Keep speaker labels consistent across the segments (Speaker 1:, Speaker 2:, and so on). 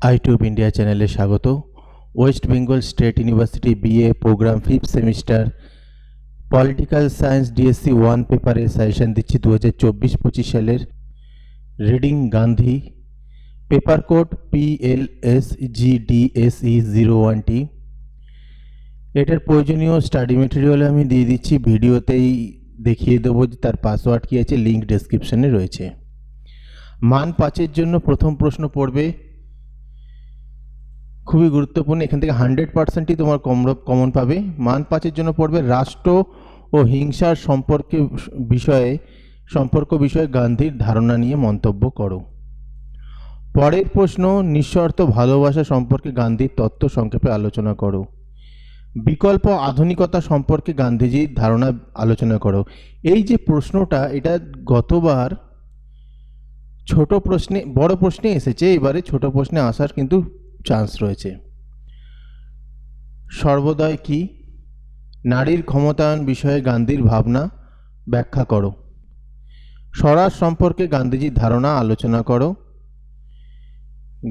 Speaker 1: আইটিউব India চ্যানেলে স্বাগত। West Bengal state university BA programme 5th semester political science DSC 1 পেপারে suggestion দিচ্ছি 2024-25 সালের reading Gandhi, paper code PLSGDSE 01T। এটার প্রয়োজনীয় স্টাডি মেটেরিয়াল আমি দিয়ে দিচ্ছি, ভিডিওতেই দেখিয়ে দেবো যে তার পাসওয়ার্ড কী আছে, লিঙ্ক ডেসক্রিপশনে রয়েছে। মান 5-এর জন্য প্রথম প্রশ্ন পড়বে, খুবই গুরুত্বপূর্ণ, এখান থেকে 100%ই তোমার কমন পাবে। মান 5-এর জন্য পড়বে রাষ্ট্র ও হিংসার সম্পর্ক বিষয়ে গান্ধীর ধারণা নিয়ে মন্তব্য করো। পরের প্রশ্ন, নিঃশর্ত ভালোবাসা সম্পর্কে গান্ধীর তত্ত্ব সংক্ষেপে আলোচনা করো। বিকল্প আধুনিকতা সম্পর্কে গান্ধীজির ধারণা আলোচনা করো। এই যে প্রশ্নটা, এটা গতবার ছোট প্রশ্নে, বড় প্রশ্নে এসেছে, এবারে ছোট প্রশ্নে আসার কিন্তু চান্স রয়েছে। সর্বোদয় কি? নারীর ক্ষমতায়ন বিষয়ে গান্ধীর ভাবনা ব্যাখ্যা করো। স্বরাজ সম্পর্কে গান্ধীজির ধারণা আলোচনা করো।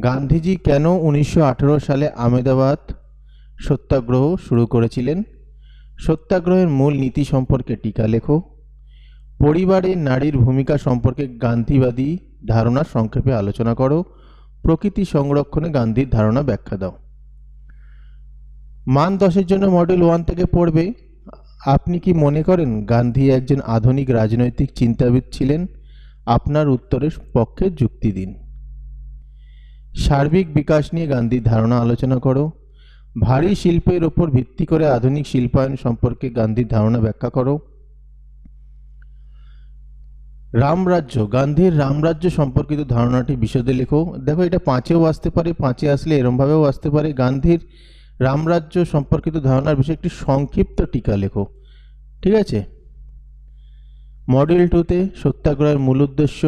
Speaker 1: গান্ধীজি কেন 1918 সালে আহমেদাবাদ সত্যাগ্রহ শুরু করেছিলেন? সত্যাগ্রহের মূল নীতি সম্পর্কে টিকা লেখো। পরিবারে নারীর ভূমিকা সম্পর্কে গান্ধীবাদী ধারণা সংক্ষেপে আলোচনা করো। প্রকৃতি সংরক্ষণে গান্ধীর ধারণা ব্যাখ্যা দাও। মান 10-এর জন্য মডেল 1 থেকে পড়বে, আপনি কি মনে করেন গান্ধী একজন আধুনিক রাজনৈতিক চিন্তাবিদ ছিলেন? আপনার উত্তরের পক্ষে যুক্তি দিন। সার্বিক বিকাশ নিয়ে গান্ধীর ধারণা আলোচনা করো। ভারী শিল্পের ওপর ভিত্তি করে আধুনিক শিল্পায়ন সম্পর্কে গান্ধীর ধারণা ব্যাখ্যা করো। রামরাজ্য, গান্ধীর রামরাজ্য সম্পর্কিত ধারণাটি বিশদে লেখো। দেখো, এটা 5-এও আসতে পারে, 5-এ আসলে এরমভাবেও আসতে পারে। গান্ধীর রামরাজ্য সম্পর্কিত ধারণার বিষয়ে একটি সংক্ষিপ্ত টিকা লেখো, ঠিক আছে? মডেল 2-তে সত্যাগ্রহের মূল উদ্দেশ্য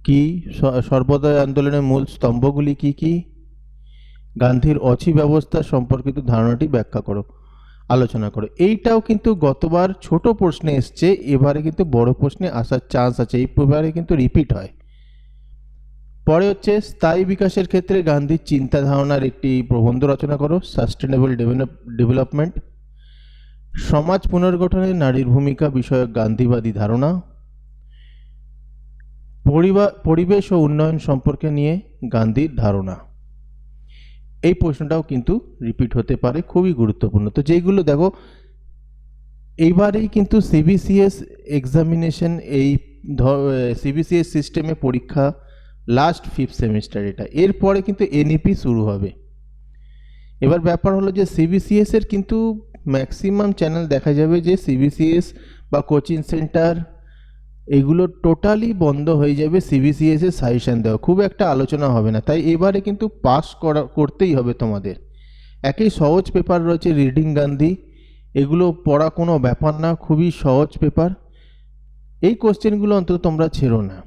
Speaker 1: কি, সর্বোদয় আন্দোলনের মূল স্তম্ভগুলি কি কি, গান্ধীর অচি ব্যবস্থা সম্পর্কিত ধারণাটি ব্যাখ্যা করো, আলোচনা করো। এইটাও কিন্তু গতবার ছোট প্রশ্নে এসছে, এবারে কিন্তু বড় প্রশ্নে আসার চান্স আছে, এইবারে কিন্তু রিপিট হয়। পরে হচ্ছে স্থায়ী বিকাশের ক্ষেত্রে গান্ধীর চিন্তা ধারণার একটি প্রবন্ধ রচনা করো, সাস্টেনেবল ডেভেলপমেন্ট। সমাজ পুনর্গঠনে নারীর ভূমিকা বিষয়ক গান্ধীবাদী ধারণা। পরিবেশ ও উন্নয়ন সম্পর্কে নিয়ে গান্ধীর ধারণা। এই প্রশ্নটাও কিন্তু রিপিট হতে পারে, খুবই গুরুত্বপূর্ণ। তো যেইগুলো দেখো, এইবারেই কিন্তু সিবিসিএস এক্সামিনেশন, এই সিবিসিএস সিস্টেমে পরীক্ষা লাস্ট 5th সেমিস্টার এটা, এরপরে কিন্তু এনইপি শুরু হবে। এবার ব্যাপার হলো যে সিবিসিএস এর কিন্তু ম্যাক্সিমাম চ্যানেল দেখা যাবে যে সিবিসিএস বা কোচিং সেন্টার এগুলো টোটালি বন্ধ হয়ে যাবে, সিবিসিএস এর সাজেশন দেওয়া খুব একটা আলোচনা হবে না। তাই এবারে কিন্তু পাস করতেই হবে তোমাদের। একই সহজ পেপার রয়েছে রিডিং গান্ধী, এগুলো পড়া কোনো ব্যাপার না, খুবই সহজ পেপার। এই কোশ্চেনগুলো অন্তত তোমরা ছেড়ো না,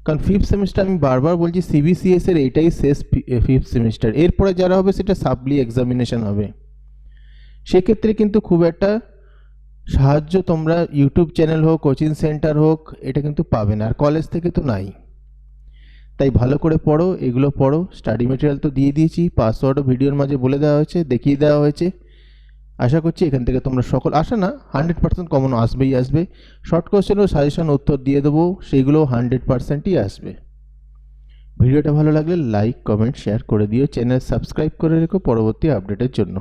Speaker 1: কারণ 5th সেমিস্টার, আমি বারবার বলছি, সিবিসিএস এর এইটাই শেষ 5th সেমিস্টার। এরপরে যারা হবে সেটা সাপ্লি এক্সামিনেশন হবে। সেক্ষেত্রে কিন্তু খুব একটা সাহায্য তোমরা ইউটিউব চ্যানেল হোক, কোচিং সেন্টার হোক, এটা কিন্তু পাবে না, আর কলেজ থেকে তো নাই। তাই ভালো করে পড়ো, এগুলো পড়ো। স্টাডি মেটেরিয়াল তো দিয়ে দিয়েছি, পাসওয়ার্ডও ভিডিওর মাঝে বলে দেওয়া হয়েছে, দেখিয়ে দেওয়া হয়েছে। আশা করছি এখান থেকে তোমরা সকল, আশা না 100% কমন আসবেই আসবে। শর্ট কোশ্চেনও সাজেশন উত্তর দিয়ে দেবো, সেইগুলো 100%ই আসবে। ভিডিওটা ভালো লাগলে লাইক, কমেন্ট, শেয়ার করে দিও। চ্যানেল সাবস্ক্রাইব করে রেখো পরবর্তী আপডেটের জন্য।